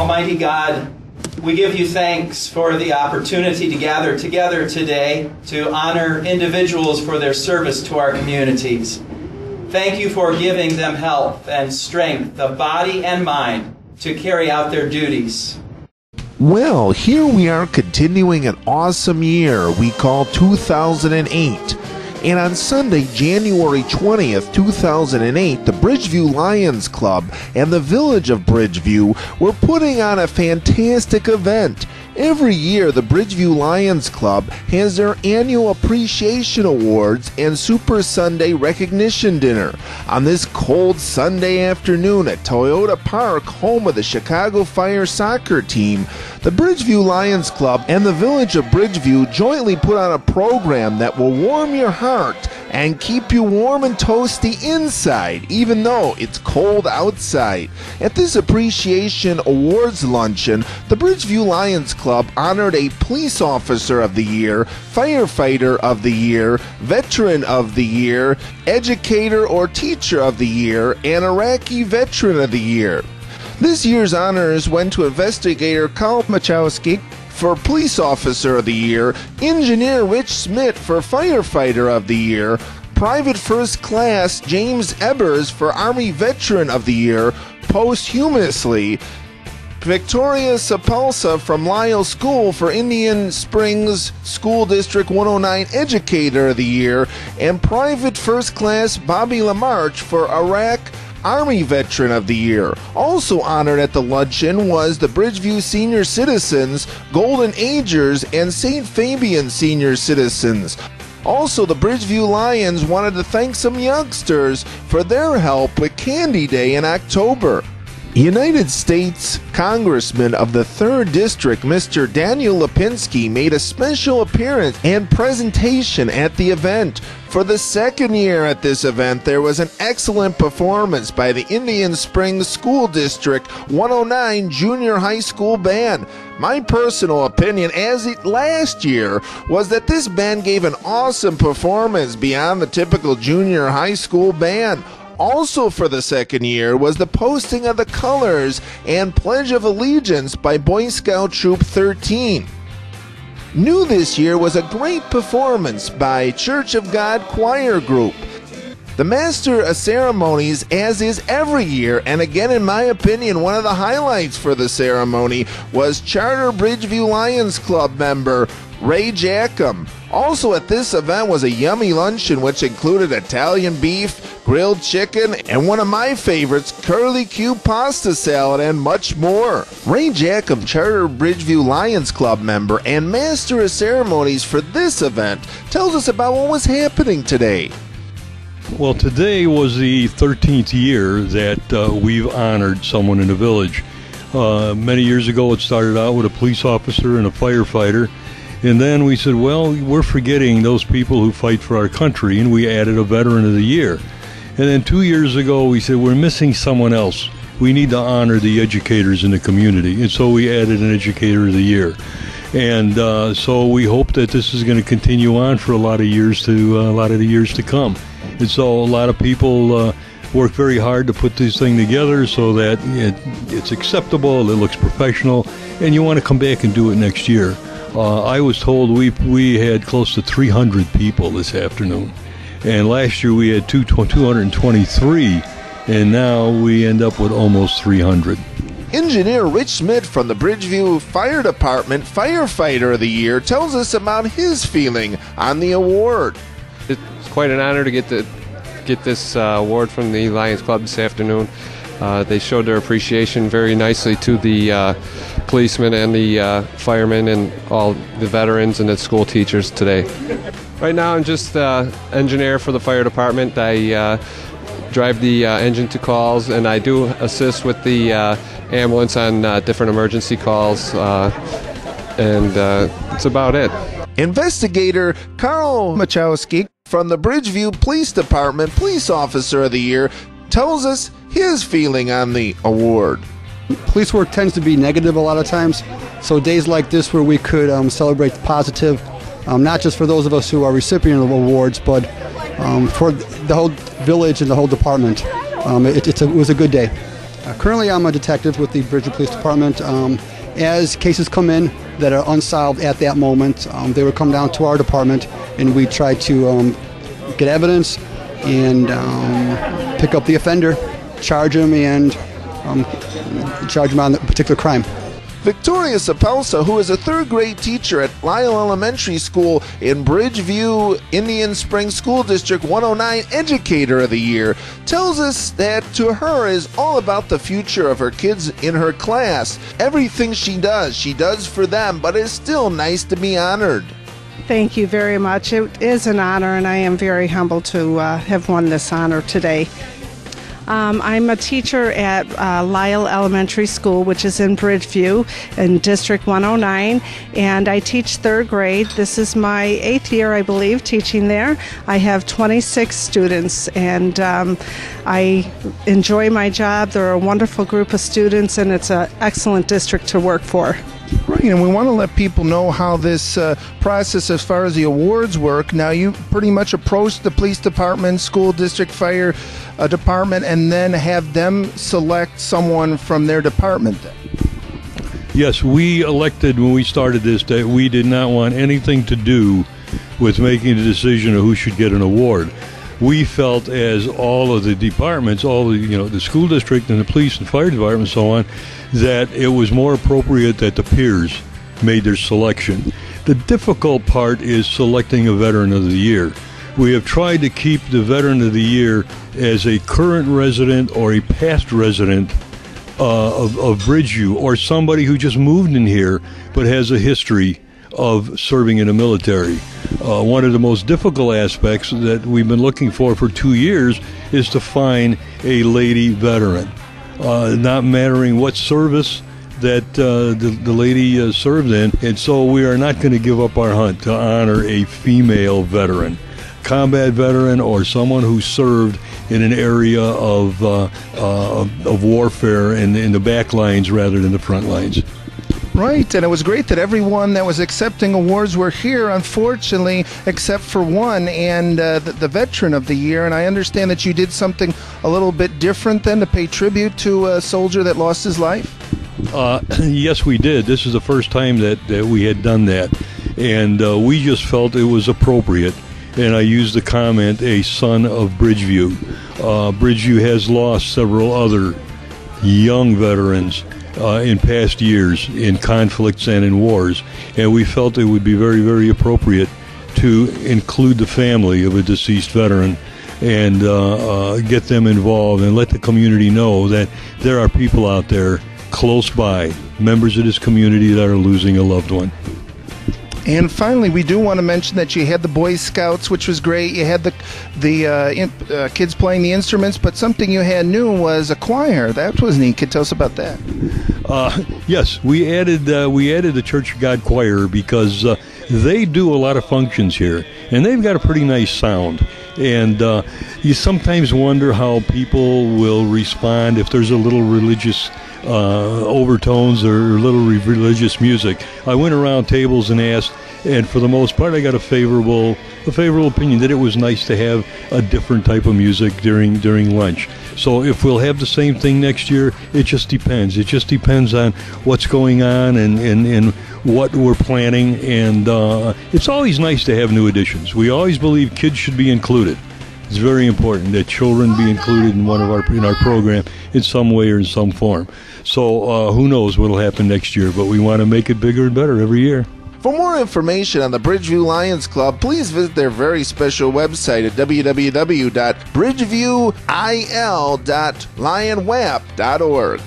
Almighty God, we give you thanks for the opportunity to gather together today to honor individuals for their service to our communities. Thank you for giving them health and strength of body and mind to carry out their duties. Well, here we are continuing an awesome year we call 2008. And on Sunday, January 20th, 2008, the Bridgeview Lions Club and the Village of Bridgeview were putting on a fantastic event. Every year, the Bridgeview Lions Club has their annual Appreciation Awards and Super Sunday Recognition Dinner. On this cold Sunday afternoon at Toyota Park, home of the Chicago Fire soccer team, the Bridgeview Lions Club and the Village of Bridgeview jointly put on a program that will warm your heart and keep you warm and toasty inside, even though it's cold outside. At this Appreciation Awards luncheon, the Bridgeview Lions Club honored a Police Officer of the Year, Firefighter of the Year, Veteran of the Year, Educator or Teacher of the Year, and Iraqi Veteran of the Year. This year's honors went to investigator Carl Machowski for Police Officer of the Year, Engineer Rich Smith for Firefighter of the Year, Private First Class James Ebers for Army Veteran of the Year, posthumously, Victoria Sapulsa from Lyle School for Indian Springs School District 109 Educator of the Year, and Private First Class Bobby Lamarche for Iraq Army Veteran of the Year. Also honored at the luncheon was the Bridgeview Senior Citizens, Golden Agers, and St. Fabian Senior Citizens. Also, the Bridgeview Lions wanted to thank some youngsters for their help with Candy Day in October. United States Congressman of the 3rd District, Mr. Daniel Lipinski, made a special appearance and presentation at the event. For the second year at this event, there was an excellent performance by the Indian Springs School District 109 Junior High School Band. My personal opinion as it last year was that this band gave an awesome performance beyond the typical junior high school band. Also for the second year was the posting of the colors and Pledge of Allegiance by Boy Scout Troop 13. New this year was a great performance by Church of God Choir Group. The Master of Ceremonies, as is every year, and again in my opinion one of the highlights for the ceremony, was Charter Bridgeview Lions Club member Ray Jackham. Also at this event was a yummy luncheon which included Italian beef, grilled chicken, and one of my favorites, curly Q pasta salad, and much more. Ray Jackham, Charter Bridgeview Lions Club member and Master of Ceremonies for this event, tells us about what was happening today. Well, today was the 13th year that we've honored someone in the village. Many years ago it started out with a police officer and a firefighter. And then we said, well, we're forgetting those people who fight for our country, and we added a Veteran of the Year. And then 2 years ago, we said, we're missing someone else. We need to honor the educators in the community. And so we added an Educator of the Year. And so we hope that this is going to continue on for a lot of the years to come. And so a lot of people work very hard to put this thing together so that it's acceptable, it looks professional, and you want to come back and do it next year. I was told we had close to 300 people this afternoon, and last year we had 223, and now we end up with almost 300. Engineer Rich Smith from the Bridgeview Fire Department Firefighter of the Year tells us about his feeling on the award. It's quite an honor to get this award from the Lions Club this afternoon. They showed their appreciation very nicely to the policemen and the firemen and all the veterans and the school teachers today. Right now I'm just engineer for the fire department. I drive the engine to calls, and I do assist with the ambulance on different emergency calls, and that's about it. Investigator Carl Machowski from the Bridgeview Police Department Police Officer of the Year tells us his feeling on the award. Police work tends to be negative a lot of times, so days like this where we could celebrate the positive, not just for those of us who are recipients of awards, but for the whole village and the whole department. It was a good day. Currently, I'm a detective with the Bridgeview Police Department. As cases come in that are unsolved at that moment, they would come down to our department, and we try to get evidence and pick up the offender, charge him, and charge him on the particular crime. Victoria Sapelsa, who is a third-grade teacher at Lyle Elementary School in Bridgeview, Indian Springs School District 109 Educator of the Year, tells us that to her is all about the future of her kids in her class. Everything she does for them, but it's still nice to be honored. Thank you very much. It is an honor, and I am very humbled to have won this honor today. I'm a teacher at Lyle Elementary School, which is in Bridgeview in District 109, and I teach third grade. This is my 8th year, I believe, teaching there. I have 26 students, and I enjoy my job. They're a wonderful group of students, and it's an excellent district to work for. Right, and we want to let people know how this process as far as the awards work. Now, you pretty much approach the police department, school district, fire department, and then have them select someone from their department. Yes, we elected when we started this that we did not want anything to do with making the decision of who should get an award. We felt, as all of the departments, all the school district and the police and fire department and so on, that it was more appropriate that the peers made their selection. The difficult part is selecting a Veteran of the Year. We have tried to keep the Veteran of the Year as a current resident or a past resident of Bridgeview, or somebody who just moved in here but has a history of serving in the military. One of the most difficult aspects that we've been looking for 2 years is to find a lady veteran. Not mattering what service that the lady served in, and so we are not going to give up our hunt to honor a female veteran, combat veteran, or someone who served in an area of warfare and in the back lines rather than the front lines. Right, and it was great that everyone that was accepting awards were here, unfortunately, except for one, and the Veteran of the Year. And I understand that you did something a little bit different than to pay tribute to a soldier that lost his life. Yes, we did. This is the first time that we had done that, and we just felt it was appropriate. And I used the comment, a son of Bridgeview. Bridgeview has lost several other young veterans in past years in conflicts and in wars, and we felt it would be very, very appropriate to include the family of a deceased veteran and get them involved and let the community know that there are people out there close by, members of this community, that are losing a loved one. And finally, we do want to mention that you had the Boy Scouts, which was great. You had the kids playing the instruments, but something you had new was a choir. That was neat. Could you tell us about that? Yes, we added the Church of God choir because they do a lot of functions here, and they've got a pretty nice sound. And you sometimes wonder how people will respond if there's a little religious overtones or little religious music. I went around tables and asked, and for the most part I got a favorable opinion that it was nice to have a different type of music during lunch. So if we'll have the same thing next year, it just depends. It just depends on what's going on and what we're planning, and it's always nice to have new additions. We always believe kids should be included. It's very important that children be included in our program in some way or in some form. So who knows what will happen next year, but we want to make it bigger and better every year. For more information on the Bridgeview Lions Club, please visit their very special website at www.bridgeviewil.lionwap.org.